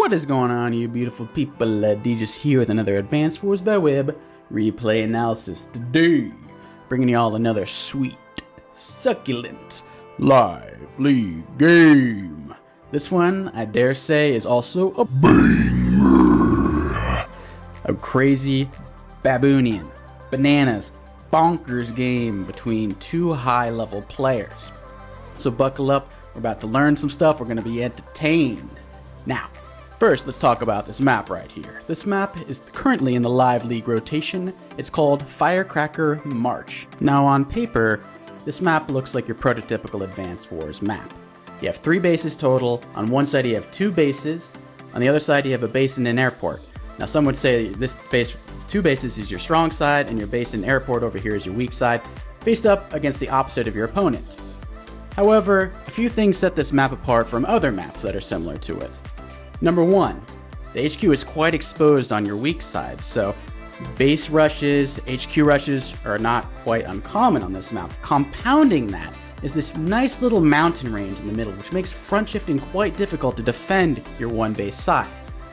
What is going on, you beautiful people? DJs here with another Advanced Wars by Web replay analysis today, bringing you all another sweet, succulent, lively game. This one, I dare say, is also a banger. A crazy, baboonian, bananas, bonkers game between two high-level players. So buckle up, we're about to learn some stuff, we're going to be entertained. Now, first, let's talk about this map right here. This map is currently in the live league rotation. It's called Firecracker March. Now, on paper, this map looks like your prototypical Advanced Wars map. You have 3 bases total. On one side, you have 2 bases. On the other side, you have a base and an airport. Now, some would say this base, 2 bases is your strong side, and your base and airport over here is your weak side, faced up against the opposite of your opponent. However, a few things set this map apart from other maps that are similar to it. Number 1, the HQ is quite exposed on your weak side, so base rushes, HQ rushes are not quite uncommon on this map. Compounding that is this nice little mountain range in the middle, which makes front shifting quite difficult to defend your one base side.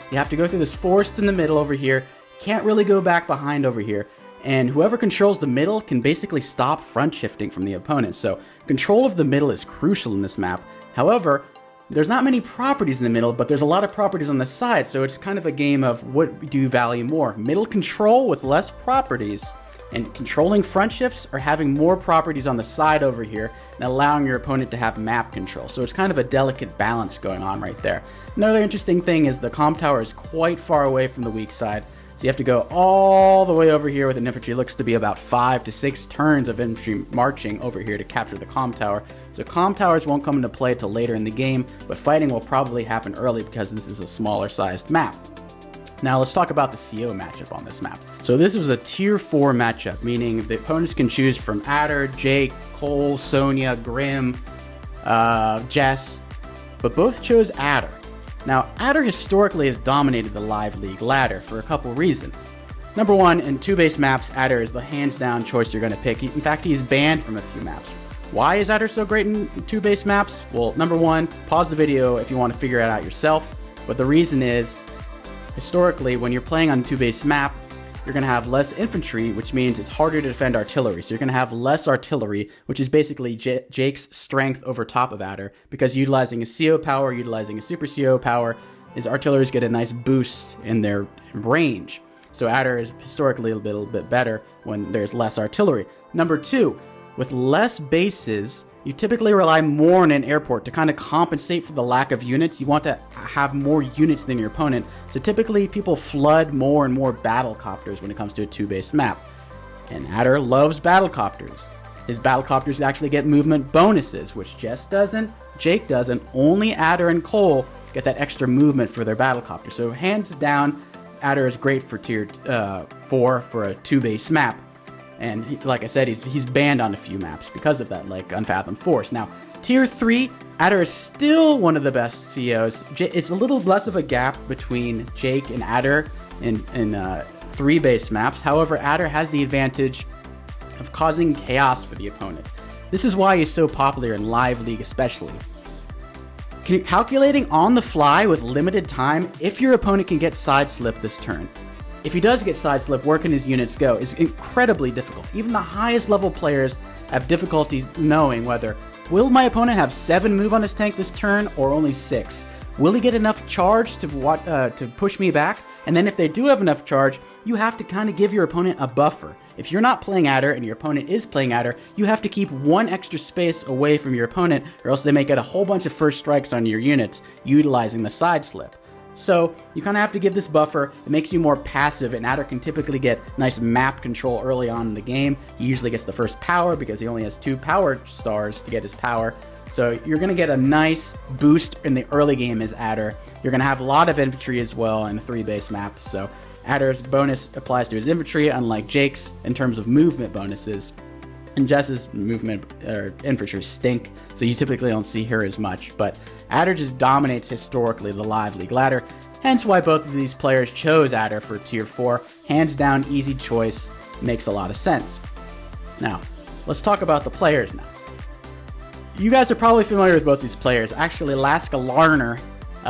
You have to go through this forest in the middle over here, can't really go back behind over here, and whoever controls the middle can basically stop front shifting from the opponent. So control of the middle is crucial in this map. However, there's not many properties in the middle, but there's a lot of properties on the side, so it's kind of a game of what do you value more? Middle control with less properties, and controlling front shifts, or having more properties on the side over here and allowing your opponent to have map control. So it's kind of a delicate balance going on right there. Another interesting thing is the comm tower is quite far away from the weak side, so you have to go all the way over here with an infantry. It looks to be about 5 to 6 turns of infantry marching over here to capture the comm tower. So comm towers won't come into play till later in the game, but fighting will probably happen early because this is a smaller sized map. Now let's talk about the CO matchup on this map. So this was a tier 4 matchup, meaning the opponents can choose from Adder, Jake, Cole, Sonja, Grim, Jess, but both chose Adder. Now, Adder historically has dominated the live league ladder for a couple reasons. Number 1, in 2 base maps, Adder is the hands down choice you're going to pick. In fact, he's banned from a few maps. Why is Adder so great in 2 base maps? Well, number 1, pause the video if you want to figure it out yourself. But the reason is, historically, when you're playing on a 2 base map, you're going to have less infantry, which means it's harder to defend artillery. So you're going to have less artillery, which is basically Jake's strength over top of Adder, because utilizing a CO power, utilizing a super CO power, his artilleries get a nice boost in their range. So Adder is historically a little bit better when there's less artillery. Number 2, with less bases, you typically rely more on an airport to kind of compensate for the lack of units. You want to have more units than your opponent. So typically people flood more and more battlecopters when it comes to a 2 base map. And Adder loves battlecopters. His battlecopters actually get movement bonuses, which Jess doesn't, Jake doesn't. Only Adder and Cole get that extra movement for their battlecopter. So hands down, Adder is great for tier 4 for a 2 base map. And like I said, he's banned on a few maps because of that, like Unfathomed Force. Now, tier 3, Adder is still one of the best COs. It's a little less of a gap between Jake and Adder in 3 base maps. However, Adder has the advantage of causing chaos for the opponent. This is why he's so popular in live league especially. Calculating on the fly with limited time if your opponent can get side slip this turn. If he does get side slip, where can his units go is incredibly difficult. Even the highest level players have difficulties knowing whether, will my opponent have 7 move on his tank this turn or only 6? Will he get enough charge to push me back? And then if they do have enough charge, you have to kind of give your opponent a buffer. If you're not playing Adder and your opponent is playing Adder, you have to keep 1 extra space away from your opponent, or else they may get a whole bunch of first strikes on your units utilizing the side slip. So you kind of have to give this buffer. It makes you more passive, and Adder can typically get nice map control early on in the game. He usually gets the first power because he only has 2 power stars to get his power. So you're going to get a nice boost in the early game as Adder. You're going to have a lot of infantry as well in a 3 base map. So Adder's bonus applies to his infantry, unlike Jake's in terms of movement bonuses. And Jess's movement or infantry stink, so you typically don't see her as much. But Adder just dominates historically the live league ladder, hence why both of these players chose Adder for tier 4. Hands down, easy choice, makes a lot of sense. Now, let's talk about the players now. You guys are probably familiar with both these players. Actually, LaskaLarner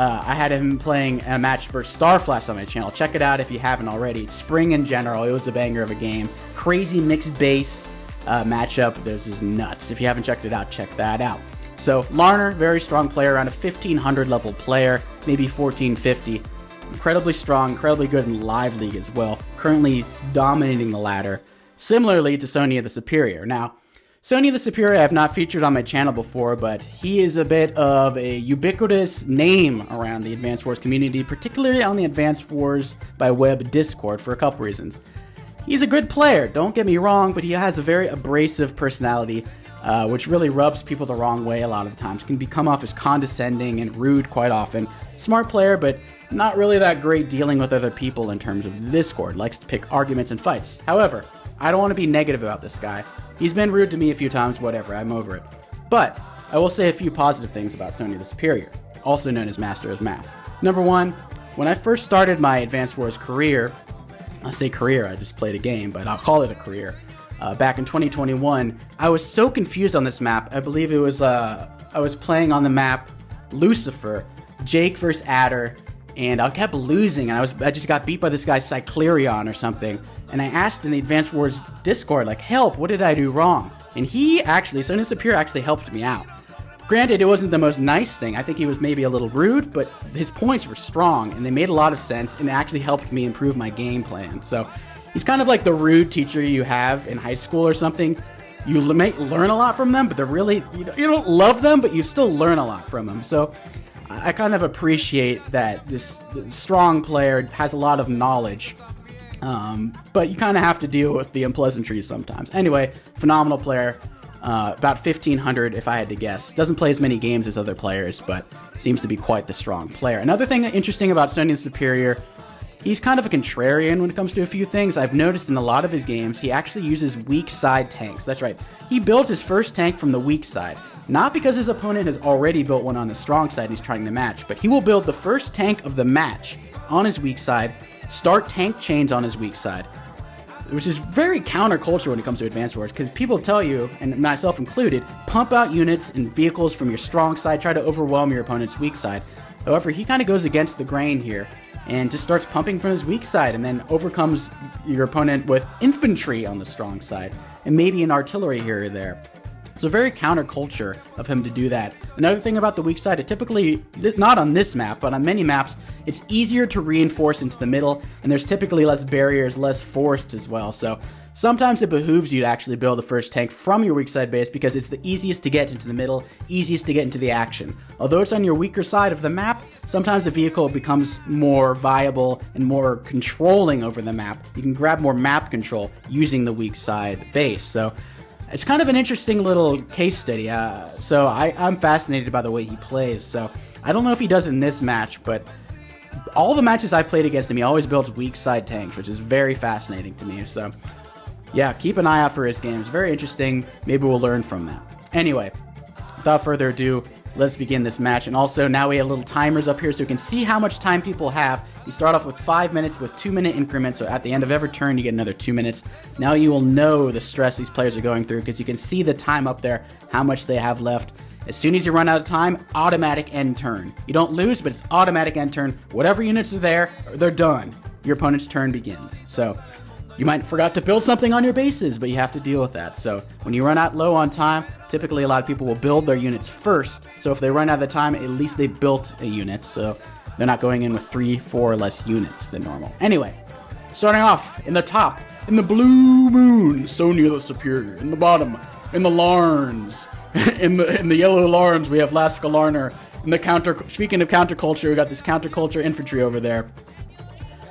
I had him playing a match versus Starflash on my channel. Check it out if you haven't already. It's Spring in general. It was a banger of a game. Crazy mixed base matchup. There's just nuts. If you haven't checked it out, check that out. So Larner, very strong player, around a 1500 level player, maybe 1450. Incredibly strong, incredibly good in live league as well. Currently dominating the ladder. Similarly to SonjaTheSuperior. Now, SonjaTheSuperior I have not featured on my channel before, but he is a bit of a ubiquitous name around the Advanced Wars community, particularly on the Advanced Wars by Web Discord for a couple reasons. He's a good player, don't get me wrong, but he has a very abrasive personality, which really rubs people the wrong way a lot of the times. Can come off as condescending and rude quite often. Smart player, but not really that great dealing with other people in terms of the Discord. Likes to pick arguments and fights. However, I don't want to be negative about this guy. He's been rude to me a few times, whatever, I'm over it. But I will say a few positive things about SonjaTheSuperior, also known as Master of Math. Number one, when I first started my Advanced Wars career, I say career, I just played a game, but I'll call it a career. Back in 2021, I was so confused on this map. I believe it was, I was playing on the map Lucifer, Jake versus Adder, and I kept losing, and I just got beat by this guy Cyclerion or something. And I asked in the Advanced Wars Discord, like, help, what did I do wrong? And he actually, SonjaTheSuperior actually helped me out. Granted, it wasn't the most nice thing. I think he was maybe a little rude, but his points were strong, and they made a lot of sense, and it actually helped me improve my game plan. So he's kind of like the rude teacher you have in high school or something. You may learn a lot from them, but they're really, you don't love them, but you still learn a lot from them. So I kind of appreciate that this strong player has a lot of knowledge. But you kind of have to deal with the unpleasantries sometimes. Anyway, phenomenal player, about 1500 if I had to guess. Doesn't play as many games as other players, but seems to be quite the strong player. Another thing interesting about SonjaTheSuperior, he's kind of a contrarian when it comes to a few things. I've noticed in a lot of his games, he actually uses weak side tanks. That's right. He builds his first tank from the weak side. Not because his opponent has already built one on the strong side and he's trying to match, but he will build the first tank of the match on his weak side, start tank chains on his weak side, which is very counterculture when it comes to Advanced Wars, because people tell you, and myself included, pump out units and vehicles from your strong side, try to overwhelm your opponent's weak side. However, he kind of goes against the grain here and just starts pumping from his weak side and then overcomes your opponent with infantry on the strong side and maybe an artillery here or there. So very counterculture of him to do that. Another thing about the weak side, it typically, not on this map, but on many maps, it's easier to reinforce into the middle, and there's typically less barriers, less forests as well. So sometimes it behooves you to actually build the first tank from your weak side base because it's the easiest to get into the middle, easiest to get into the action. Although it's on your weaker side of the map, sometimes the vehicle becomes more viable and more controlling over the map. You can grab more map control using the weak side base. So it's kind of an interesting little case study. So I'm fascinated by the way he plays. So I don't know if he does in this match, but all the matches I've played against him, he always builds weak side tanks, which is very fascinating to me. So yeah, keep an eye out for his games. Very interesting. Maybe we'll learn from that. Anyway, without further ado, let's begin this match. And also now we have little timers up here so you can see how much time people have. You start off with 5 minutes with 2-minute increments, so at the end of every turn you get another 2 minutes. Now you will know the stress these players are going through because you can see the time up there, how much they have left. As soon as you run out of time, automatic end turn. You don't lose, but it's automatic end turn. Whatever units are there, they're done. Your opponent's turn begins. So you might forgot to build something on your bases, but you have to deal with that. So when you run out low on time, typically a lot of people will build their units first. So if they run out of the time, at least they built a unit. So they're not going in with 3, 4 less units than normal. Anyway, starting off in the top, in the blue moon, SonjaTheSuperior. In the bottom, in the Larns. in the yellow Larns, we have LaskaLarner. In the speaking of counterculture, we got this counterculture infantry over there.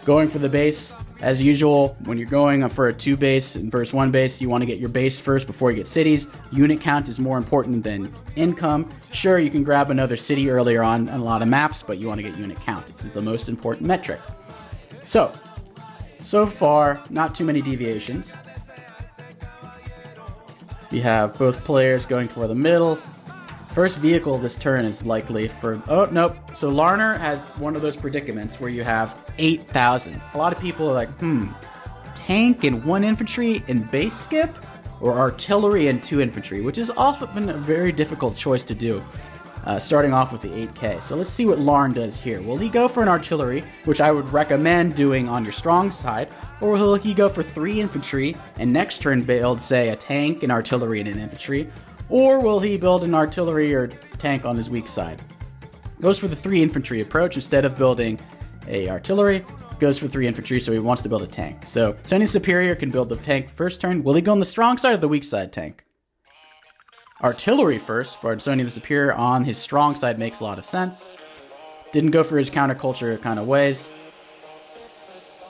Going for the base. As usual, when you're going for a 2 base versus 1 base, you want to get your base first before you get cities. Unit count is more important than income. Sure, you can grab another city earlier on a lot of maps, but you want to get unit count. It's the most important metric. So far, not too many deviations. We have both players going for the middle. First vehicle this turn is likely for... Oh, nope. So Larner has one of those predicaments where you have 8,000. A lot of people are like, tank and 1 infantry and base skip? Or artillery and 2 infantry, which has also been a very difficult choice to do. starting off with the 8k. So let's see what Larn does here. Will he go for an artillery, which I would recommend doing on your strong side, or will he go for 3 infantry and next turn build, say, a tank, an artillery, and an infantry? Or will he build an artillery or tank on his weak side? Goes for the 3 infantry approach instead of building a artillery. Goes for 3 infantry, so he wants to build a tank. So SonjaTheSuperior can build the tank first turn. Will he go on the strong side or the weak side tank? Artillery first for SonjaTheSuperior on his strong side makes a lot of sense. Didn't go for his counterculture kind of ways.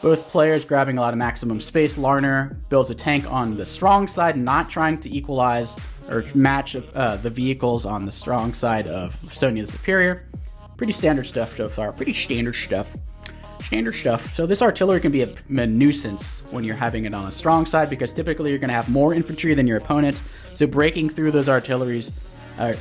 Both players grabbing a lot of maximum space. Larner builds a tank on the strong side, not trying to equalize or match the vehicles on the strong side of SonjaTheSuperior. Pretty standard stuff so far. Pretty standard stuff. Standard stuff. So this artillery can be a nuisance when you're having it on a strong side because typically you're going to have more infantry than your opponent. So breaking through those artilleries,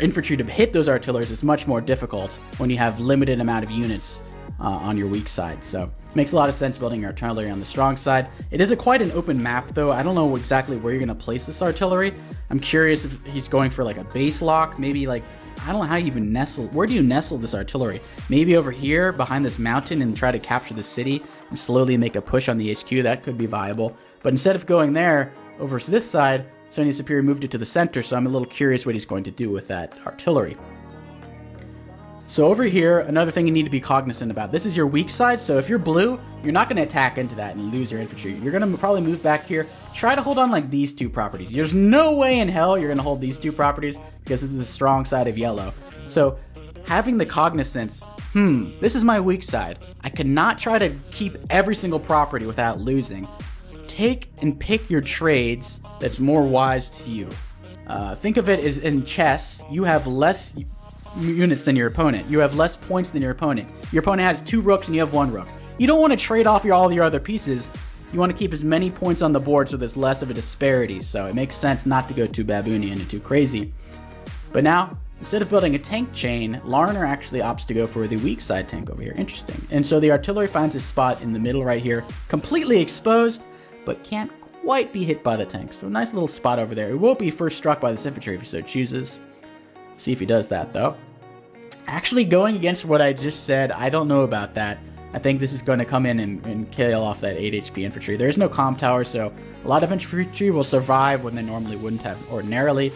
infantry to hit those artilleries is much more difficult when you have limited amount of units on your weak side. So it makes a lot of sense building your artillery on the strong side. It is quite an open map though. I don't know exactly where you're going to place this artillery. I'm curious if he's going for like a base lock, maybe like, I don't know how you even nestle. Where do you nestle this artillery? Maybe over here behind this mountain and try to capture the city and slowly make a push on the HQ. That could be viable. But instead of going there, over to this side, SonjaTheSuperior moved it to the center, so I'm a little curious what he's going to do with that artillery. So over here, another thing you need to be cognizant about. This is your weak side, so if you're blue, you're not going to attack into that and lose your infantry. You're going to probably move back here. Try to hold on like these 2 properties. There's no way in hell you're going to hold these 2 properties because this is the strong side of yellow. So having the cognizance, this is my weak side. I cannot try to keep every single property without losing. Take and pick your trades that's more wise to you. Think of it as in chess, you have less units than your opponent. You have less points than your opponent. Your opponent has 2 rooks and you have 1 rook. You don't want to trade off all your other pieces. You want to keep as many points on the board so there's less of a disparity. So it makes sense not to go too baboonian and too crazy. But now, instead of building a tank chain, Larner actually opts to go for the weak side tank over here. Interesting. And so the artillery finds a spot in the middle right here, completely exposed, but can't quite be hit by the tank. So a nice little spot over there. It will be first struck by this infantry if he so chooses. See if he does that though. Actually going against what I just said, I don't know about that. I think this is going to come in and kill off that 8 HP infantry. There's no comm tower, so a lot of infantry will survive when they normally wouldn't have ordinarily.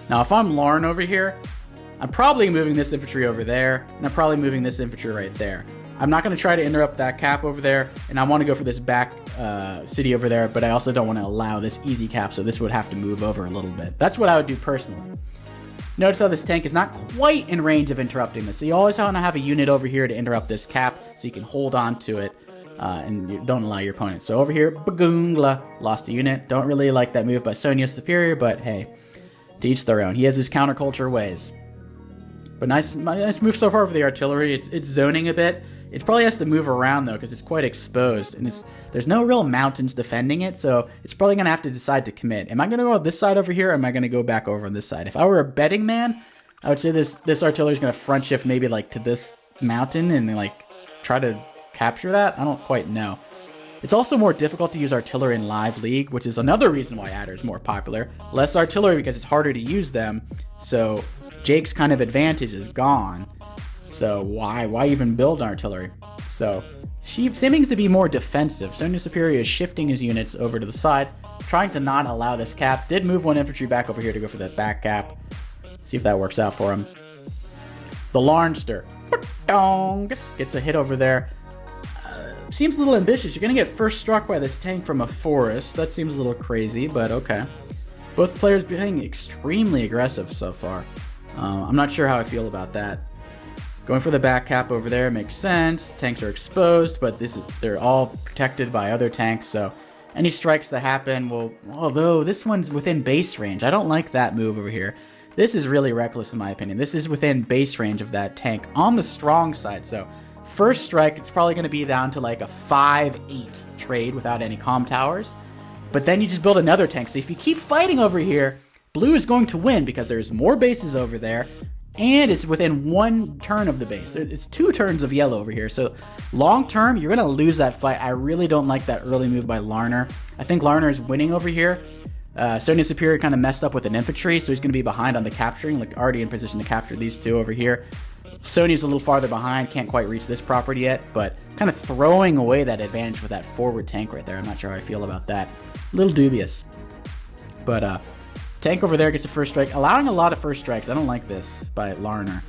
Now if I'm Larn over here, I'm probably moving this infantry over there, and I'm probably moving this infantry right there. I'm not going to try to interrupt that cap over there, and I want to go for this back city over there, but I also don't want to allow this easy cap, so this would have to move over a little bit. That's what I would do personally. Notice how this tank is not quite in range of interrupting this, so you always want to have a unit over here to interrupt this cap, so you can hold on to it, and you don't allow your opponent. So over here, Bagoongla lost a unit. Don't really like that move by SonjaTheSuperior, but hey, to each their own. He has his counterculture ways. But nice move so far for the artillery. It's zoning a bit. It probably has to move around though because it's quite exposed, and there's no real mountains defending it, so it's probably gonna have to decide to commit. Am I gonna go on this side over here, or am I gonna go back over on this side? If I were a betting man, I would say this artillery is gonna front shift maybe like to this mountain and then like try to capture that. I don't quite know. It's also more difficult to use artillery in live league, which is another reason why Adder is more popular. Less artillery because it's harder to use them, so Jake's kind of advantage is gone. So why even build artillery? So she seeming to be more defensive. SonjaTheSuperior is shifting his units over to the side, trying to not allow this cap. Did move 1 infantry back over here to go for that back cap. See if that works out for him. The Larnster gets a hit over there. Seems a little ambitious. You're going to get first struck by this tank from a forest. That seems a little crazy, but okay. Both players being extremely aggressive so far. I'm not sure how I feel about that. Going for the back cap over there makes sense. Tanks are exposed, but they're all protected by other tanks, so any strikes that happen will... Although this one's within base range. I don't like that move over here. This is really reckless in my opinion. This is within base range of that tank on the strong side, so first strike, it's probably going to be down to like a 5-8 trade without any comm towers. But then you just build another tank. So if you keep fighting over here, blue is going to win because there's more bases over there. And it's within 1 turn of the base. It's 2 turns of yellow over here. So long term, you're going to lose that fight. I really don't like that early move by Larner. I think Larner is winning over here. SonjaTheSuperior kind of messed up with an infantry, so he's going to be behind on the capturing, like already in position to capture these two over here. Sonya's a little farther behind, can't quite reach this property yet, but kind of throwing away that advantage with that forward tank right there. I'm not sure how I feel about that. A little dubious. But tank over there gets a first strike, allowing a lot of first strikes. I don't like this by Larner.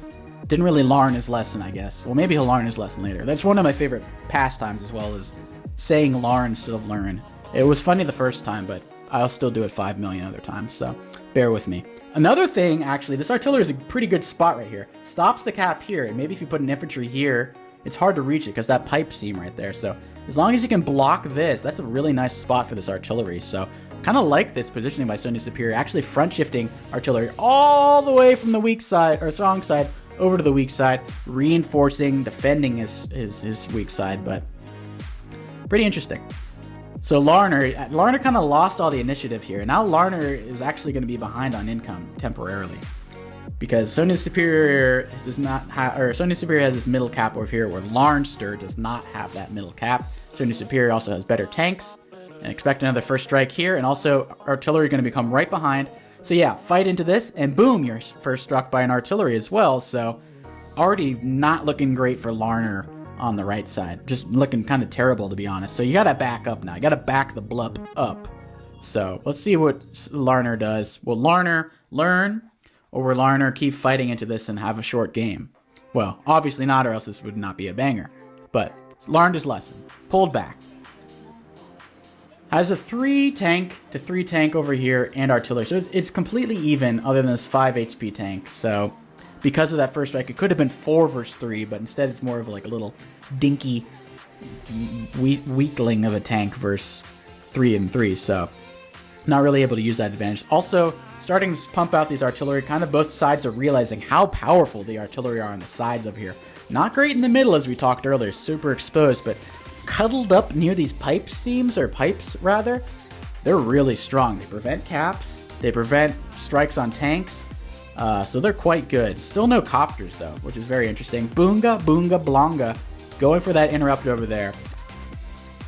Didn't really learn his lesson, I guess. Well, maybe he'll learn his lesson later. That's one of my favorite pastimes as well, as saying learn instead of learn. It was funny the first time, but I'll still do it 5 million other times, so bear with me. Another thing, actually, this artillery is a pretty good spot right here. Stops the cap here, and maybe if you put an infantry here, it's hard to reach it because that pipe seam right there. So as long as you can block this, that's a really nice spot for this artillery. So kind of like this positioning by SonjaTheSuperior, actually front shifting artillery all the way from the weak side, or strong side, over to the weak side, reinforcing, defending his weak side, but pretty interesting. So Larner kind of lost all the initiative here. Now Larner is actually going to be behind on income temporarily, because SonjaTheSuperior does not have, or SonjaTheSuperior has this middle cap over here, where Larnster does not have that middle cap. SonjaTheSuperior also has better tanks, and expect another first strike here, and also artillery going to become right behind. So yeah, fight into this, and boom, you're first struck by an artillery as well. So already not looking great for Larner on the right side. Just looking kind of terrible, to be honest. So you gotta back up now. You gotta back the blup up. So let's see what Larner does. Will Larner learn, or will Larner keep fighting into this and have a short game? Well, obviously not, or else this would not be a banger. But learned his lesson. Pulled back. Has a 3 tank to 3 tank over here and artillery. So it's completely even other than this 5 HP tank. So because of that first strike, it could have been 4 versus 3, but instead it's more of like a little dinky weakling of a tank versus 3 and 3. So not really able to use that advantage. Also, starting to pump out these artillery, kind of both sides are realizing how powerful the artillery are on the sides over here. Not great in the middle, as we talked earlier, super exposed, but cuddled up near these pipe seams, or pipes rather, they're really strong. They prevent caps, they prevent strikes on tanks, so they're quite good. Still no copters though, which is very interesting. Boonga, boonga, blonga, going for that interrupt over there.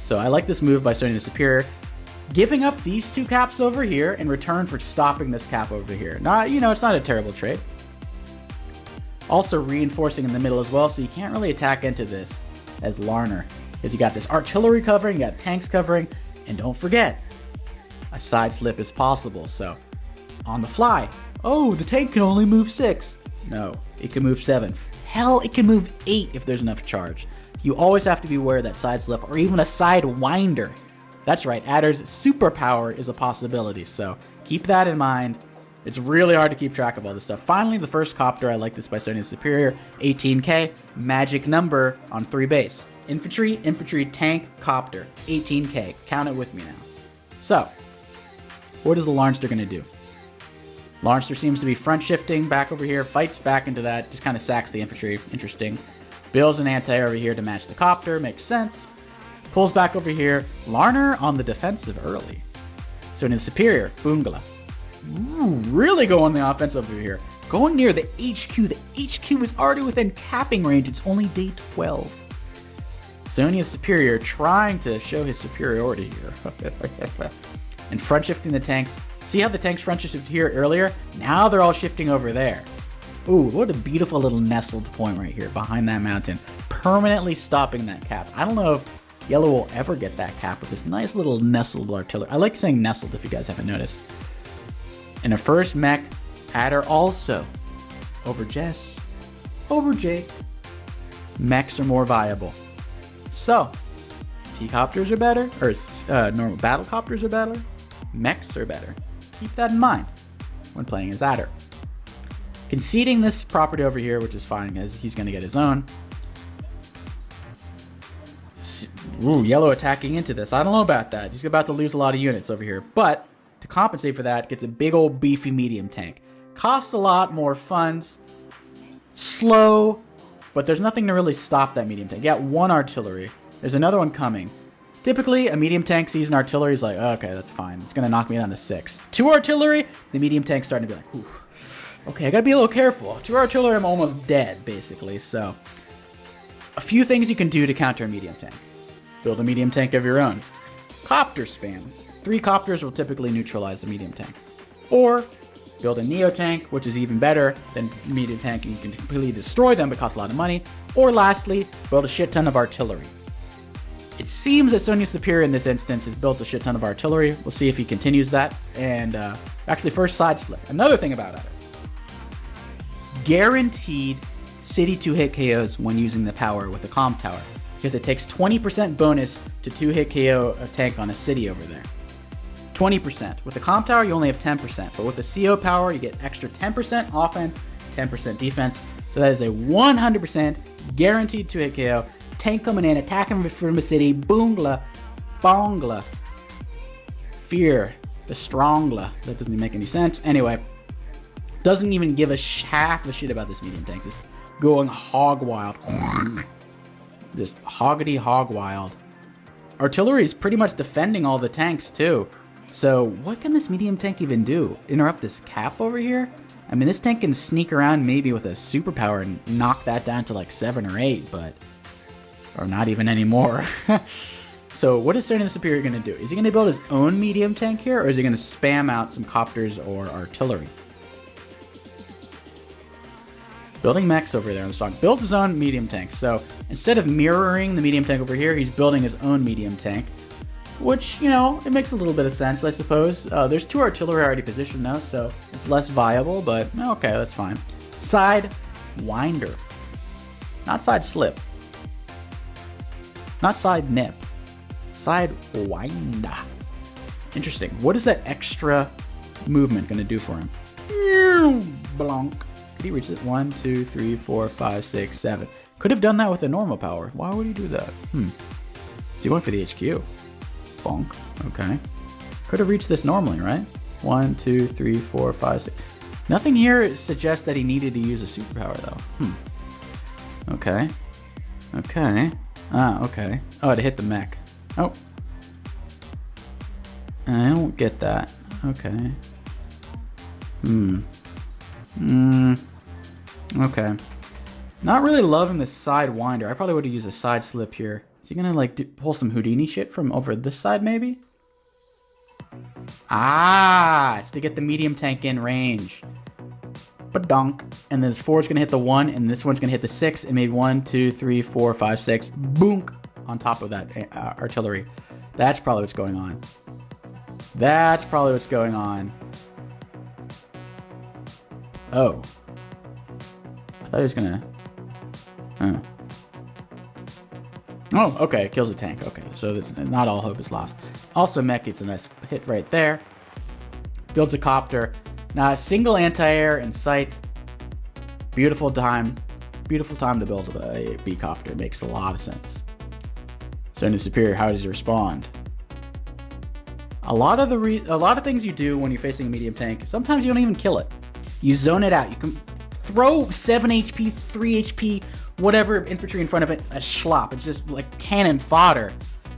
So I like this move by SonjaTheSuperior, giving up these 2 caps over here in return for stopping this cap over here. Not, it's not a terrible trade. Also reinforcing in the middle as well, so you can't really attack into this as Larner, because you got this artillery covering, you got tanks covering, and don't forget, a side slip is possible. So on the fly, oh, the tank can only move 6. No, it can move 7. Hell, it can move 8 if there's enough charge. You always have to be aware of that side slip, or even a side winder. That's right, Adder's superpower is a possibility, so keep that in mind. It's really hard to keep track of all this stuff. Finally, the first copter. I like this by SonjaTheSuperior. 18k, magic number on 3 base. Infantry, infantry, tank, copter. 18k. Count it with me now. So, what is the Larnster going to do? Larnster seems to be front shifting back over here, fights back into that, just kind of sacks the infantry. Interesting. Builds an anti over here to match the copter. Makes sense. Pulls back over here. Larner on the defensive early. SonjaTheSuperior, Boongala. Ooh, really going the offensive over here. Going near the HQ. The HQ is already within capping range. It's only day 12. SonjaTheSuperior trying to show his superiority here. And front shifting the tanks. See how the tanks front shifted here earlier? Now they're all shifting over there. Ooh, what a beautiful little nestled point right here behind that mountain. Permanently stopping that cap. I don't know if Yellow will ever get that cap with this nice little nestled artillery. I like saying nestled if you guys haven't noticed. And a first mech, Adder also. Over Jess. Over Jake. Mechs are more viable. So, T-copters are better, or normal battle copters are better. Mechs are better. Keep that in mind when playing as Adder. Conceding this property over here, which is fine because he's going to get his own. Ooh, Yellow attacking into this. I don't know about that. He's about to lose a lot of units over here. But to compensate for that, gets a big old beefy medium tank. Costs a lot more funds. Slow. But there's nothing to really stop that medium tank. You got 1 artillery. There's another one coming. Typically, a medium tank sees an artillery, is like, okay, that's fine. It's going to knock me down to 6. 2 artillery, the medium tank's starting to be like, oof. Okay, I got to be a little careful. 2 artillery, I'm almost dead, basically. So, a few things you can do to counter a medium tank. Build a medium tank of your own. Copter spam. 3 copters will typically neutralize the medium tank. Or build a Neo tank, which is even better than medium tank, and you can completely destroy them, but costs a lot of money. Or lastly, build a shit ton of artillery. It seems that SonjaTheSuperior in this instance has built a shit ton of artillery. We'll see if he continues that. And actually, first side slip. Another thing about it. Guaranteed city 2-hit KOs when using the power with the Calm Tower, because it takes 20% bonus to 2-hit KO a tank on a city over there. 20%. With the Calm Tower, you only have 10%, but with the CO power, you get extra 10% offense, 10% defense. So that is a 100% guaranteed 2-hit KO. Tank coming in, attacking from a city, boongla, bongla, fear, the strongla. That doesn't even make any sense. Anyway, doesn't even give a half a shit about this medium tank. Just going hog wild. Just hoggity hog wild. Artillery is pretty much defending all the tanks too. So what can this medium tank even do? Interrupt this cap over here? I mean, this tank can sneak around maybe with a superpower and knock that down to like 7 or 8, but... or not even anymore. So what is SonjaTheSuperior going to do? Is he going to build his own medium tank here, or is he going to spam out some copters or artillery? Building mechs over there on the stock. Built his own medium tank. So instead of mirroring the medium tank over here, he's building his own medium tank. Which, you know, it makes a little bit of sense, I suppose. There's 2 artillery already positioned though, so it's less viable, but okay, that's fine. Side winder. Not side slip. Not side nip. Side winder. Interesting. What is that extra movement going to do for him? Blonk. Could he reach it? 1, 2, 3, 4, 5, 6, 7. Could have done that with a normal power. Why would he do that? Is he going for the HQ? Bonk. Okay. Could have reached this normally, right? 1, 2, 3, 4, 5, 6. Nothing here suggests that he needed to use a superpower, though. Okay. Okay. Okay. Oh, to hit the mech. Oh. I don't get that. Okay. Okay. Not really loving the side winder. I probably would have used a side slip here. Is he gonna like pull some Houdini shit from over this side maybe? It's to get the medium tank in range. Badonk. And then this 4 is gonna hit the 1, and this one's gonna hit the 6, and maybe 1, 2, 3, 4, 5, 6. Boonk on top of that artillery. That's probably what's going on. That's probably what's going on. Oh. I thought he was gonna... Oh, okay, kills a tank. Okay, so that's not all hope is lost. Also, mech gets a nice hit right there. Builds a copter. Now, a single anti-air in sight. Beautiful time to build a B-copter. It makes a lot of sense. SonjaTheSuperior, how does he respond? A lot of things you do when you're facing a medium tank, sometimes you don't even kill it. You zone it out. You can throw 7 HP, 3 HP, whatever infantry in front of it, a schlop. It's just like cannon fodder,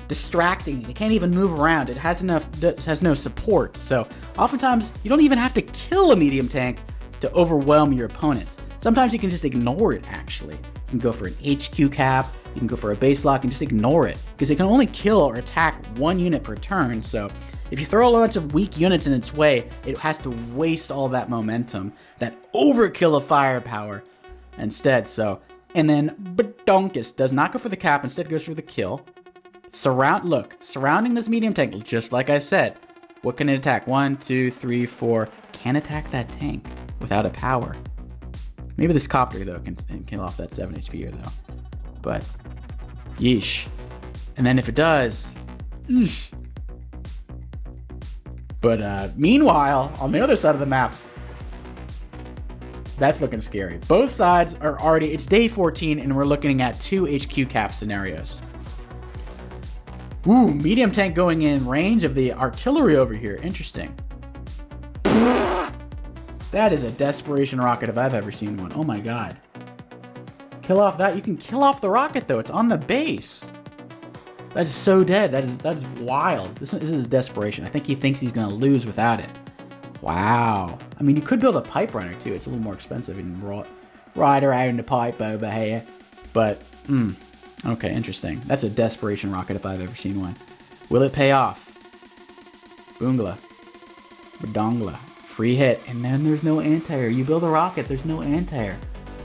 distracting. It can't even move around. It has no support. So oftentimes you don't even have to kill a medium tank to overwhelm your opponents. Sometimes you can just ignore it, actually. You can go for an HQ cap, you can go for a base lock and just ignore it, because it can only kill or attack 1 unit per turn. So if you throw a bunch of weak units in its way, it has to waste all that momentum, that overkill of firepower instead. So, and then Badonkus does not go for the cap, instead goes for the kill. Surrounding this medium tank, just like I said, what can it attack? 1, 2, 3, 4. Can't attack that tank without a power. Maybe this copter, though, can kill off that 7 HP here, though. But, yeesh. And then if it does, eesh. But meanwhile, on the other side of the map, that's looking scary. Both sides are already, it's day 14, and we're looking at 2 HQ cap scenarios. Ooh, medium tank going in range of the artillery over here. Interesting. That is a desperation rocket if I've ever seen one. Oh my god. Kill off that. You can kill off the rocket, though. It's on the base. That is so dead. That is wild. This is desperation. I think he thinks he's going to lose without it. Wow. I mean, you could build a pipe runner, too. It's a little more expensive and ride around the pipe over here. But, okay, interesting. That's a desperation rocket if I've ever seen one. Will it pay off? Boongla. Badongla. Free hit. And then there's no anti-air. You build a rocket, there's no anti-air.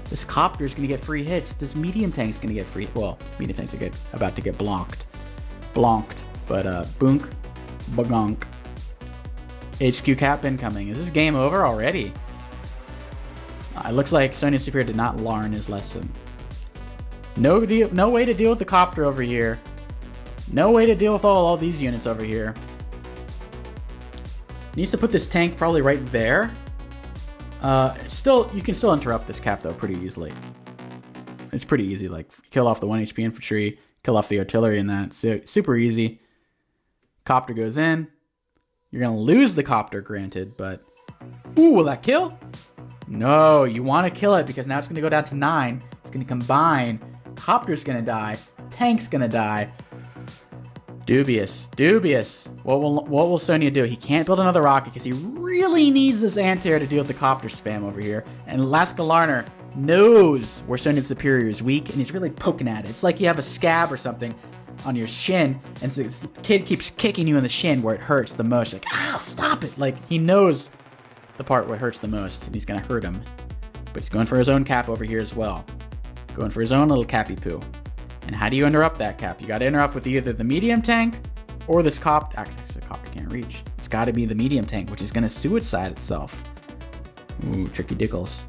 This copter's going to get free hits. This medium tank's going to get free... Well, medium tank's about to get blonked. But, boonk. Bagonk. HQ cap incoming. Is this game over already? It looks like SonjaTheSuperior did not learn his lesson. No way to deal with the copter over here. No way to deal with all these units over here. Needs to put this tank probably right there. You can still interrupt this cap though pretty easily. It's pretty easy, like kill off the 1 HP infantry, kill off the artillery and that. Super easy. Copter goes in. You're gonna lose the copter, granted, but... Ooh, will that kill? No, you want to kill it because now it's gonna go down to 9. It's gonna combine. Copter's gonna die. Tank's gonna die. Dubious. What will Sonja do? He can't build another rocket because he really needs this anti-air to deal with the copter spam over here. And LaskaLarner knows where SonjaTheSuperior is weak, and he's really poking at it. It's like you have a scab or something on your shin, and so this kid keeps kicking you in the shin where it hurts the most. Like, stop it! Like, he knows the part where it hurts the most, and he's gonna hurt him. But he's going for his own cap over here as well. Going for his own little cappy poo. And how do you interrupt that cap? You gotta interrupt with either the medium tank or this copter. Actually, the copter can't reach. It's gotta be the medium tank, which is gonna suicide itself. Ooh, tricky dickles.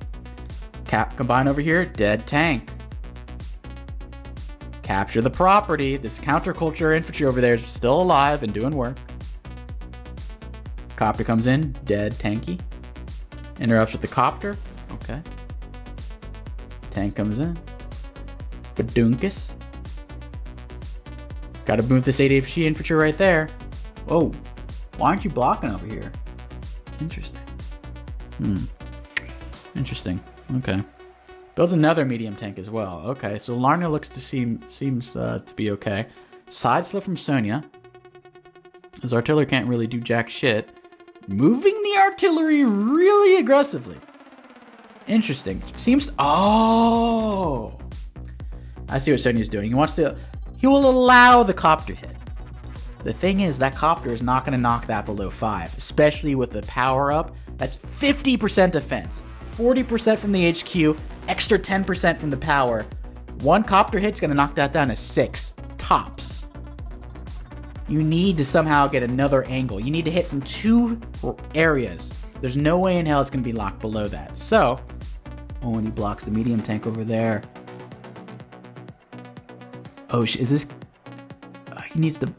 Cap combine over here, dead tank. Capture the property. This counterculture infantry over there is still alive and doing work. Copter comes in, dead tanky. Interrupts with the copter. Okay. Tank comes in. Badunkus. Gotta move this 8 HP infantry right there. Whoa. Why aren't you blocking over here? Interesting. Interesting. Okay. Builds another medium tank as well. Okay, so Larner looks to seems to be okay. Side slip from Sonja. His artillery can't really do jack shit. Moving the artillery really aggressively. Interesting. Seems... Oh! I see what Sonja's doing. He will allow the copter hit. The thing is, that copter is not going to knock that below 5, especially with the power up. That's 50% defense, 40% from the HQ, extra 10% from the power. One copter hit's going to knock that down to 6 tops. You need to somehow get another angle. You need to hit from 2 areas. There's no way in hell it's going to be locked below that. So, and he blocks the medium tank over there. Oh, is this... he needs to...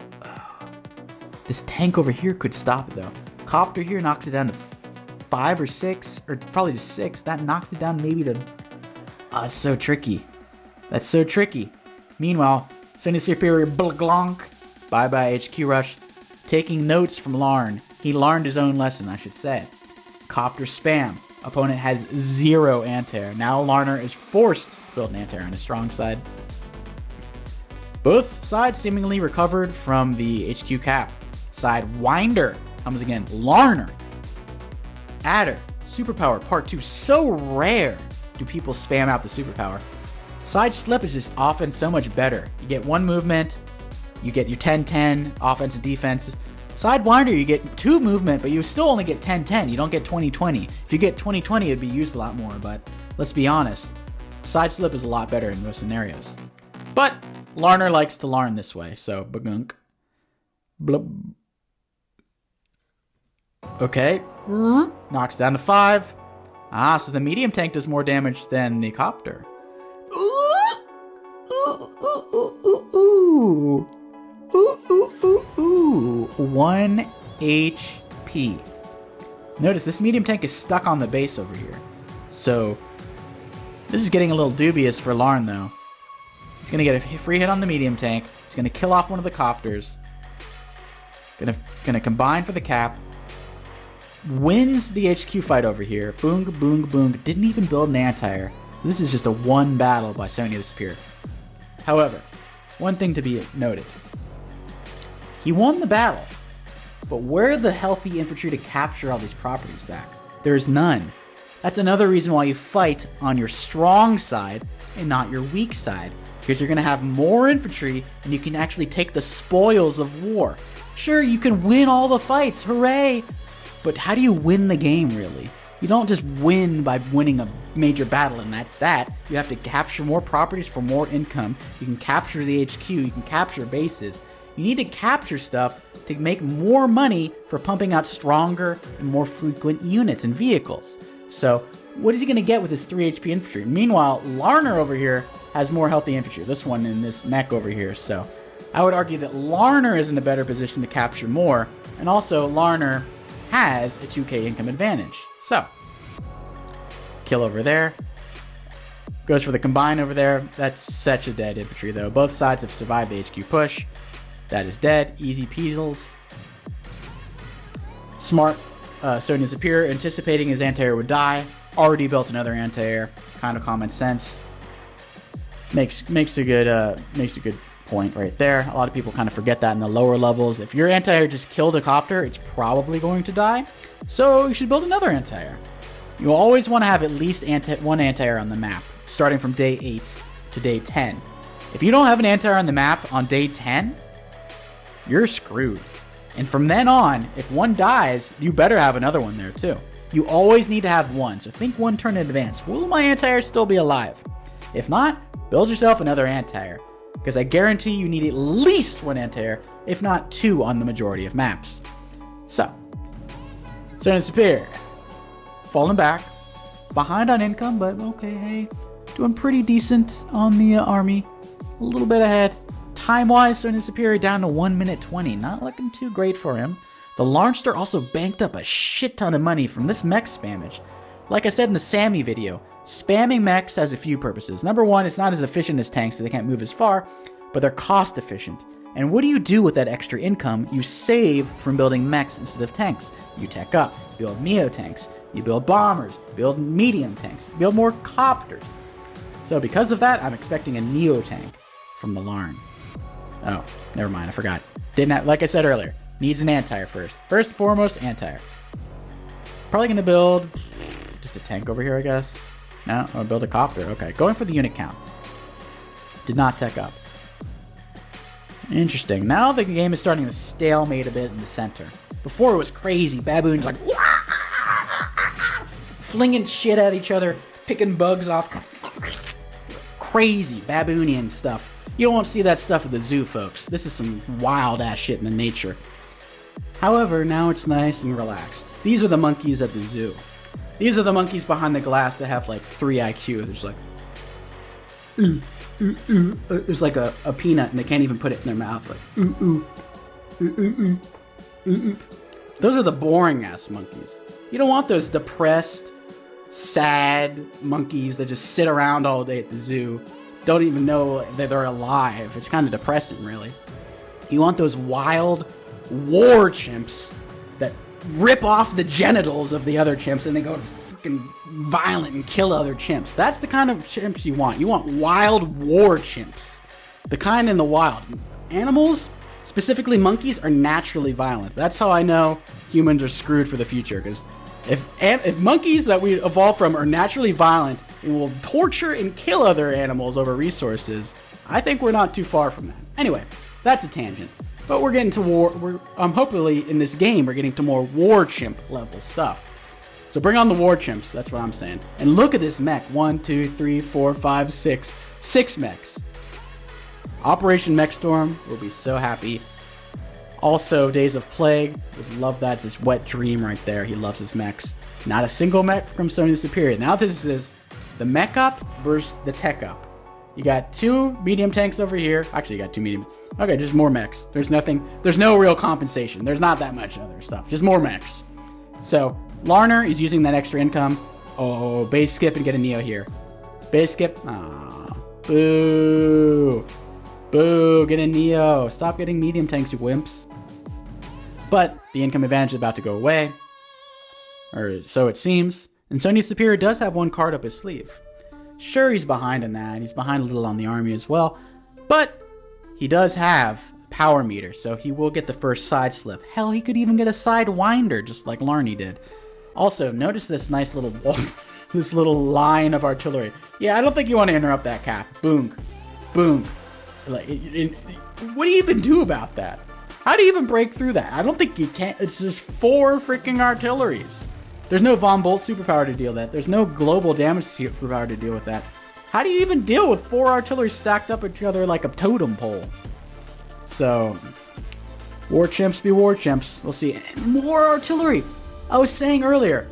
this tank over here could stop it, though. Copter here knocks it down to 5 or 6, or probably just 6. That knocks it down maybe to... it's so tricky. That's so tricky. Meanwhile, SonjaTheSuperior Blglonk. Bye-bye HQ Rush. Taking notes from Larn. He learned his own lesson, I should say. Copter spam. Opponent has 0 anti-air. Now Larner is forced to build an anti-air on his strong side. Both sides seemingly recovered from the HQ cap. Sidewinder comes again. Larner. Adder. Superpower Part 2. So rare do people spam out the superpower. Side slip is just often so much better. You get 1 movement. You get your 10-10 offense and defense. Sidewinder, you get 2 movement, but you still only get 10-10. You don't get 20-20. If you get 20-20, it'd be used a lot more, but let's be honest. Side slip is a lot better in most scenarios. But Larner likes to Larn this way, so bagunk. Blub. Okay. Knocks down to 5. So the medium tank does more damage than the copter. Ooh. 1 HP. Notice this medium tank is stuck on the base over here. So this is getting a little dubious for Larn, though. He's going to get a free hit on the medium tank. He's going to kill off one of the copters. Gonna combine for the cap. Wins the HQ fight over here. Boong, boong, boong. Didn't even build an anti-air. So this is just a 1 battle by SonjaTheSuperior. However, one thing to be noted. He won the battle. But where are the healthy infantry to capture all these properties back? There's none. That's another reason why you fight on your strong side and not your weak side. Because you're going to have more infantry and you can actually take the spoils of war. Sure, you can win all the fights, hooray! But how do you win the game, really? You don't just win by winning a major battle and that's that. You have to capture more properties for more income. You can capture the HQ, you can capture bases. You need to capture stuff to make more money for pumping out stronger and more frequent units and vehicles. So, what is he going to get with his 3 HP infantry? Meanwhile, Larner over here has more healthy infantry. This one in this mech over here. So, I would argue that Larner is in a better position to capture more. And also, Larner has a 2k income advantage. So, kill over there. Goes for the combine over there. That's such a dead infantry, though. Both sides have survived the HQ push. That is dead. Easy peasels. Smart SonjaTheSuperior, anticipating his anti-air would die. Already built another anti-air. Kind of common sense. Makes a good point right there. A lot of people kind of forget that in the lower levels. If your anti-air just killed a copter, it's probably going to die. So you should build another anti-air. You always want to have at least one anti-air on the map, starting from day 8 to day 10. If you don't have an anti-air on the map on day 10, you're screwed. And from then on, if one dies, you better have another one there too. You always need to have one, so think one turn in advance. Will my anti-air still be alive? If not, build yourself another anti-air, because I guarantee you need at least one anti-air, if not 2 on the majority of maps. So, SonjaTheSuperior, falling back, behind on income, but okay, hey, doing pretty decent on the army, a little bit ahead. Time-wise, SonjaTheSuperior down to 1 minute 20, not looking too great for him. The Larnster also banked up a shit ton of money from this mech spammage. Like I said in the Sammy video, spamming mechs has a few purposes. Number one, it's not as efficient as tanks, so they can't move as far, but they're cost efficient. And what do you do with that extra income? You save from building mechs instead of tanks. You tech up, build Neo tanks, you build bombers, build medium tanks, build more copters. So because of that, I'm expecting a Neo tank from the Larn. Oh, never mind, I forgot. Didn't have, like I said earlier, needs an anti-air first. First and foremost, anti-air. Probably gonna build just a tank over here, I guess. No, I'll build a copter. Okay, going for the unit count. Did not tech up. Interesting. Now the game is starting to stalemate a bit in the center. Before it was crazy. Baboons like flinging shit at each other, picking bugs off. Crazy baboonian stuff. You don't want to see that stuff at the zoo, folks. This is some wild ass shit in the nature. However, now it's nice and relaxed. These are the monkeys at the zoo. These are the monkeys behind the glass that have like 3 IQ. There's like, there's like a peanut and they can't even put it in their mouth. Like, Those are the boring ass monkeys. You don't want those depressed, sad monkeys that just sit around all day at the zoo. Don't even know that they're alive. It's kind of depressing, really. You want those wild war chimps that rip off the genitals of the other chimps and they go freaking violent and kill other chimps. That's the kind of chimps you want. You want wild war chimps. The kind in the wild. Animals, specifically monkeys, are naturally violent. That's how I know humans are screwed for the future, because if monkeys that we evolved from are naturally violent and will torture and kill other animals over resources, I think we're not too far from that. Anyway, that's a tangent. But we're getting to war. Hopefully in this game, we're getting to more war chimp level stuff. So bring on the war chimps. That's what I'm saying. And look at this mech. 1, 2, 3, 4, 5, 6. 6 mechs. Operation Mech Storm will be so happy. Also, Days of Plague, would love that. This wet dream right there. He loves his mechs. Not a single mech from SonjaTheSuperior. Now this is the mech up versus the tech up. You got 2 medium tanks over here. Actually, you got 2 medium. Okay, just more mechs. There's no real compensation. There's not that much other stuff. Just more mechs. So, Larner is using that extra income. Oh, base skip and get a Neo here. Base skip. Aw. Boo. Boo, get a Neo. Stop getting medium tanks, you wimps. But the income advantage is about to go away. Or so it seems. And SonjaTheSuperior does have 1 card up his sleeve. Sure, he's behind in that. He's behind a little on the army as well. But he does have power meter, so he will get the first side slip. Hell, he could even get a side winder, just like Larny did. Also, notice this nice little wall, this little line of artillery. Yeah, I don't think you want to interrupt that, Cap. Boom. Boom. Like, what do you even do about that? How do you even break through that? I don't think you can. It's just 4 freaking artilleries. There's no Von Bolt superpower to deal with that. There's no global damage superpower to deal with that. How do you even deal with 4 artillery stacked up at each other like a totem pole? So, war chimps be war chimps. We'll see. More artillery. I was saying earlier,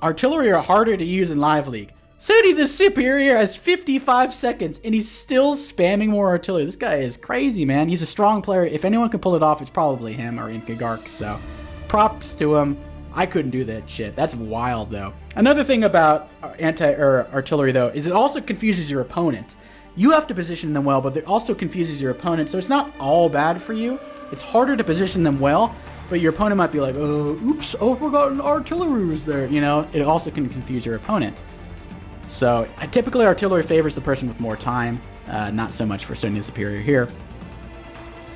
artillery are harder to use in Live League. SonjaTheSuperior has 55 seconds, and he's still spamming more artillery. This guy is crazy, man. He's a strong player. If anyone can pull it off, it's probably him or Inkagark. So, props to him. I couldn't do that shit. That's wild, though. Another thing about artillery, though, is it also confuses your opponent. You have to position them well, but it also confuses your opponent, so it's not all bad for you. It's harder to position them well, but your opponent might be like, oh, oops, I forgot an artillery was there. You know, it also can confuse your opponent. So, typically artillery favors the person with more time, not so much for SonjaTheSuperior here.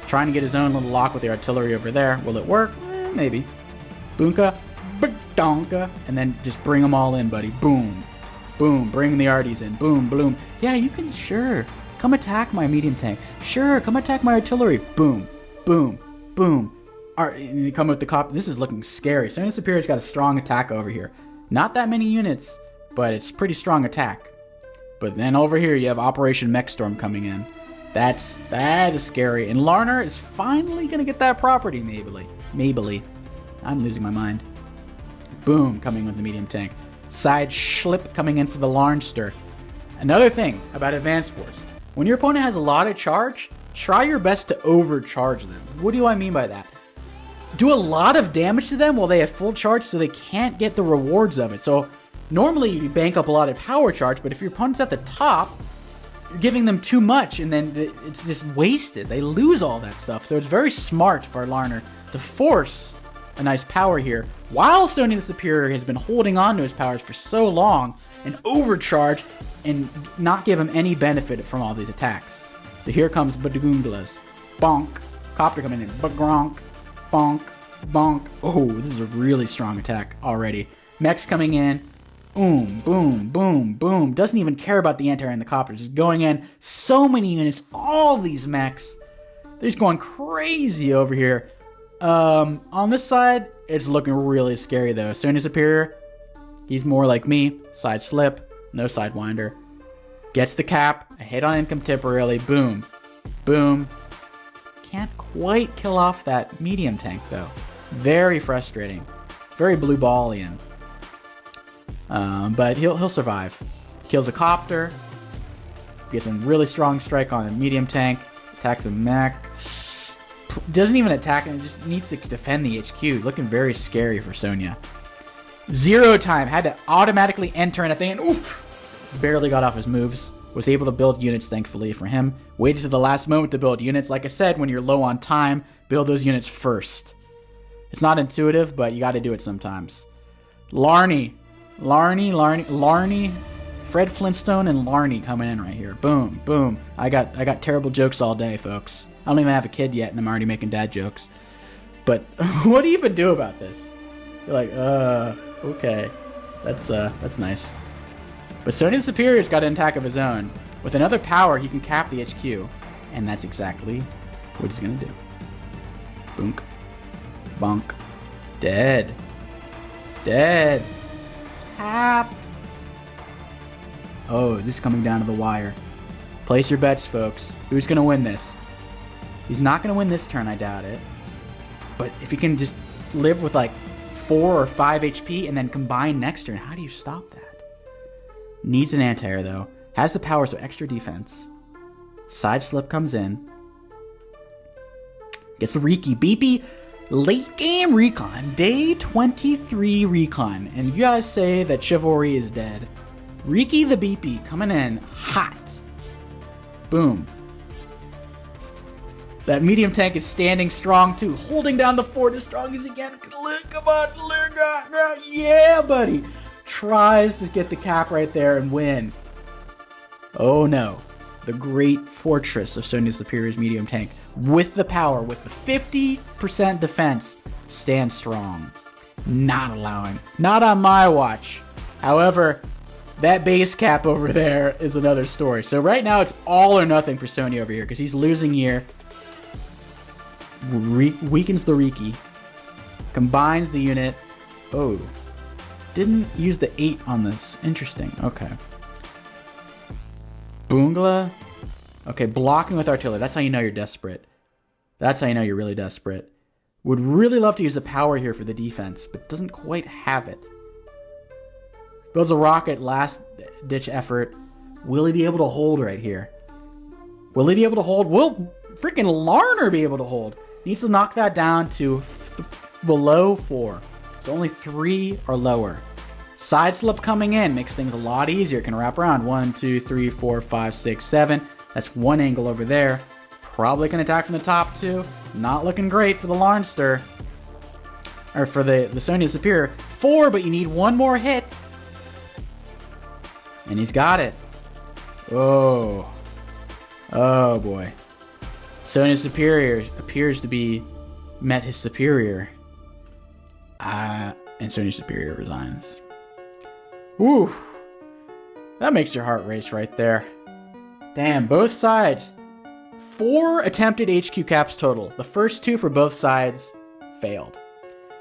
Trying to get his own little lock with the artillery over there. Will it work? Maybe. Boonka, badonka, and then just bring them all in, buddy. Boom. Boom. Bring the arties in. Boom, boom. Yeah, you can, sure. Come attack my medium tank. Sure, come attack my artillery. Boom. Boom. Boom. And you come with the cop. This is looking scary. SonjaTheSuperior's got a strong attack over here. Not that many units, but it's pretty strong attack. But then over here you have Operation Mechstorm coming in. That is scary. And Larner is finally going to get that property, maybe. I'm losing my mind. Boom, coming with the medium tank. Side Schlip coming in for the Larnster. Another thing about Advanced Wars. When your opponent has a lot of charge, try your best to overcharge them. What do I mean by that? Do a lot of damage to them while they have full charge so they can't get the rewards of it. So normally you bank up a lot of power charge, but if your opponent's at the top, you're giving them too much and then it's just wasted. They lose all that stuff. So it's very smart for Larner to force a nice power here, while SonjaTheSuperior has been holding on to his powers for so long and overcharge and not give him any benefit from all these attacks. So here comes Badoonglas. Bonk. Copter coming in. Bagronk. Bonk. Bonk. Oh, this is a really strong attack already. Mechs coming in. Boom, boom, boom, boom. Doesn't even care about the anti-air and the copter. Just going in. So many units. All these mechs. They're just going crazy over here. On this side, it's looking really scary though. SonjaTheSuperior, he's more like me. Side slip, no sidewinder. Gets the cap, a hit on income temporarily, boom. Boom. Can't quite kill off that medium tank though. Very frustrating. Very blue ballian. But he'll survive. Kills a copter. Gets a really strong strike on a medium tank. Attacks a mech. Doesn't even attack and just needs to defend the HQ. Looking very scary for Sonja. 0 time. Had to automatically enter in a thing and oof! Barely got off his moves. Was able to build units, thankfully, for him. Waited to the last moment to build units. Like I said, when you're low on time, build those units first. It's not intuitive, but you got to do it sometimes. Larny. Fred Flintstone and Larny coming in right here. Boom, boom. I got terrible jokes all day, folks. I don't even have a kid yet, and I'm already making dad jokes. But what do you even do about this? You're like, okay. That's nice. But SonjaTheSuperior's got an attack of his own. With another power, he can cap the HQ. And that's exactly what he's going to do. Boonk. Bonk. Dead. Dead. Cap. Oh, this is coming down to the wire. Place your bets, folks. Who's going to win this? He's not going to win this turn, I doubt it. But if he can just live with like 4 or 5 HP and then combine next turn, how do you stop that? Needs an anti-air though. Has the power, so extra defense. Side slip comes in. Gets a Riki. BP late game recon. Day 23 recon. And you guys say that Chivalry is dead. Riki the BP coming in hot. Boom. That medium tank is standing strong too, holding down the fort as strong as he can. Come on, yeah, buddy. Tries to get the cap right there and win. Oh no. The great fortress of SonjaTheSuperior's medium tank, with the power, with the 50% defense, stands strong. Not allowing. Not on my watch. However, that base cap over there is another story. So right now it's all or nothing for Sonja over here, because he's losing here. weakens the Riki, combines the unit. Oh, didn't use the 8 on this. Interesting. Okay. Boongla. Okay, blocking with artillery. That's how you know you're desperate. That's how you know you're really desperate. Would really love to use the power here for the defense, but doesn't quite have it. Builds a rocket, last ditch effort. Will he be able to hold right here? Will he be able to hold? Will freaking Larner be able to hold? Needs to knock that down to below 4. So only 3 or lower. Side slip coming in makes things a lot easier. Can wrap around 1, 2, 3, 4, 5, 6, 7. That's one angle over there. Probably can attack from the top too. Not looking great for the Larnster. Or for the SonjaTheSuperior. 4, but you need one more hit. And he's got it. Oh. Oh boy. SonjaTheSuperior appears to be met his superior. And SonjaTheSuperior resigns. Woo. That makes your heart race right there. Damn, both sides. 4 attempted HQ caps total. The first 2 for both sides failed.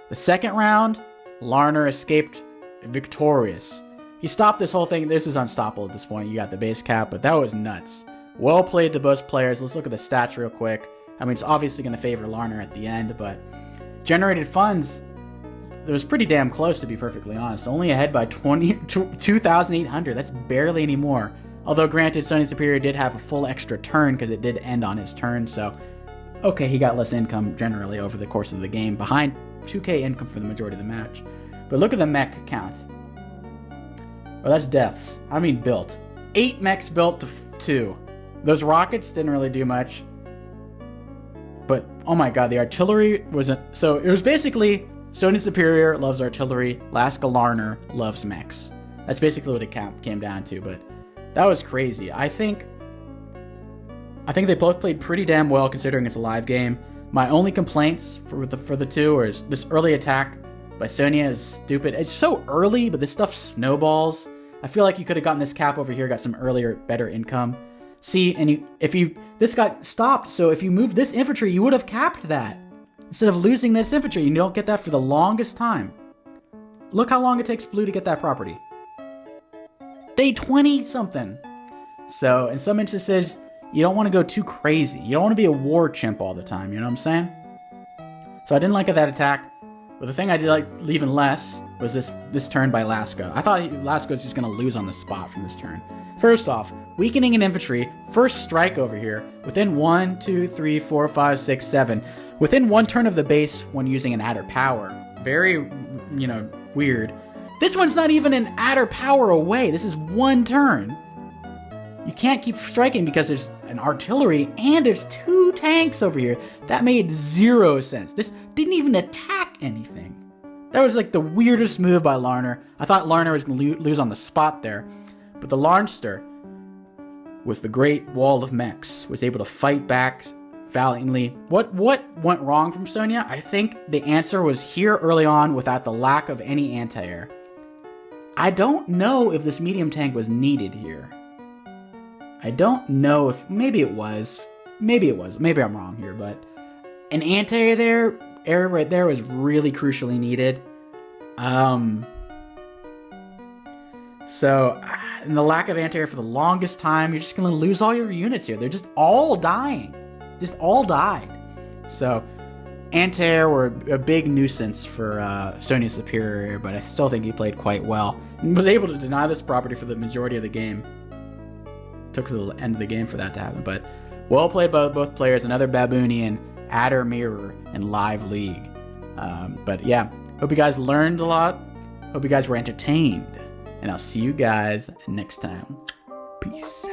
The second round, Larner escaped victorious. He stopped this whole thing. This is unstoppable at this point. You got the base cap, but that was nuts. Well played to both players. Let's look at the stats real quick. I mean, it's obviously going to favor Larner at the end, but generated funds, it was pretty damn close, to be perfectly honest. Only ahead by 2,800. That's barely any more. Although, granted, SonjaTheSuperior did have a full extra turn because it did end on his turn, so okay, he got less income generally over the course of the game, behind 2k income for the majority of the match. But look at the mech count. Oh, that's deaths. I mean built. 8 mechs built to 2. Those rockets didn't really do much. But, oh my god, the artillery wasn't... So, it was basically SonjaTheSuperior loves artillery, LaskaLarner loves mechs. That's basically what it came down to, but that was crazy. I think they both played pretty damn well considering it's a live game. My only complaints for the two is this early attack by Sonja is stupid. It's so early, but this stuff snowballs. I feel like you could have gotten this cap over here, got some earlier, better income. See, and this got stopped, so if you moved this infantry, you would have capped that. Instead of losing this infantry, you don't get that for the longest time. Look how long it takes Blue to get that property. Day 20 something. So, in some instances, you don't want to go too crazy. You don't want to be a war chimp all the time, you know what I'm saying? So I didn't like that attack. But the thing I did like even less was this turn by Laska. I thought Laska was just going to lose on the spot from this turn. First off, weakening an infantry, first strike over here, within 1, 2, 3, 4, 5, 6, 7. Within 1 turn of the base when using an adder power. Very, weird. This one's not even an adder power away. This is 1 turn. You can't keep striking because there's an artillery and there's 2 tanks over here. That made 0 sense. This didn't even attack anything. That was like the weirdest move by Larner. I thought Larner was going to lose on the spot there. But the Larnster, with the great wall of mechs, was able to fight back valiantly. What went wrong from Sonja? I think the answer was here early on without the lack of any anti-air. I don't know if this medium tank was needed here. I don't know if... Maybe it was. Maybe it was. Maybe I'm wrong here, but... An anti-air right there was really crucially needed. So, and the lack of anti-air for the longest time, you're just going to lose all your units here. They're just all dying. Just all died. So, anti-air were a big nuisance for SonjaTheSuperior, but I still think he played quite well. And was able to deny this property for the majority of the game. Took to the end of the game for that to happen, but well played by both players. Another Baboonian, Adder Mirror, and Live League. But yeah, hope you guys learned a lot. Hope you guys were entertained. And I'll see you guys next time. Peace.